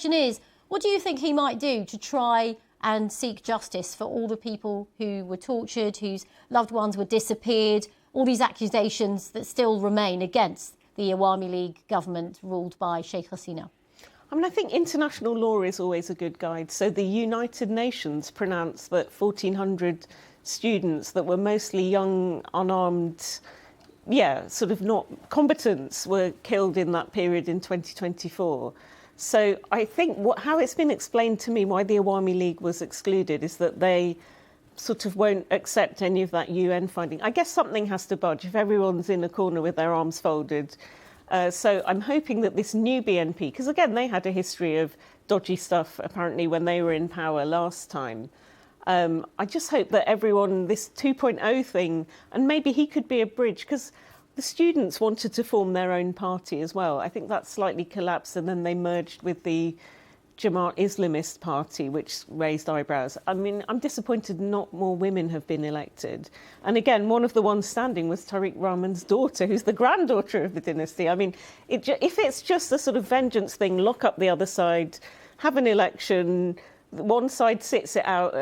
question is, what do you think he might do to try and seek justice for all the people who were tortured, whose loved ones were disappeared, all these accusations that still remain against the Awami League government ruled by Sheikh Hasina? I mean, I think international law is always a good guide. So the United Nations pronounced that 1,400 students that were mostly young, unarmed, sort of not combatants were killed in that period in 2024. So I think how it's been explained to me why the Awami League was excluded is that they sort of won't accept any of that UN funding. I guess something has to budge if everyone's in a corner with their arms folded. So I'm hoping that this new BNP, because again, they had a history of dodgy stuff apparently when they were in power last time. I just hope that everyone, this 2.0 thing, and maybe he could be a bridge, because the students wanted to form their own party as well. I think that slightly collapsed and then they merged with the Jamaat Islamist party, which raised eyebrows. I mean, I'm disappointed not more women have been elected. And again, one of the ones standing was Tariq Rahman's daughter, who's the granddaughter of the dynasty. I mean, if it's just a sort of vengeance thing, lock up the other side, have an election, one side sits it out,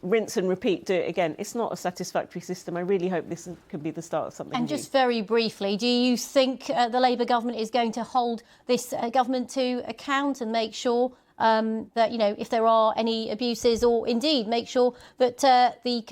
rinse and repeat, do it again. It's not a satisfactory system. I really hope this can be the start of something And new. just very briefly, do you think the Labour government is going to hold this government to account and make sure that, you know, if there are any abuses, or indeed make sure that the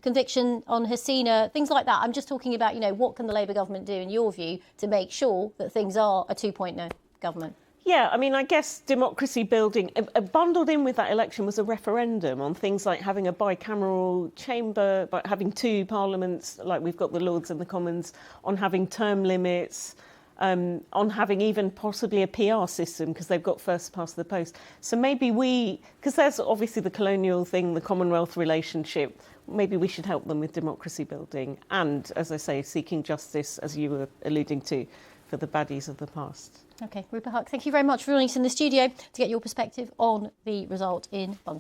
conviction on Hasina, things like that? I'm just talking about, you know, what can the Labour government do, in your view, to make sure that things are a 2.0 government? Yeah, I mean, I guess democracy building, bundled in with that election was a referendum on things like having a bicameral chamber, but having two parliaments, like we've got the Lords and the Commons, on having term limits, on having even possibly a PR system, because they've got first past the post. So maybe because there's obviously the colonial thing, the Commonwealth relationship, maybe we should help them with democracy building and, as I say, seeking justice, as you were alluding to, for the baddies of the past. OK, Rupa Huq, thank you very much for joining us in the studio to get your perspective on the result in Bangladesh.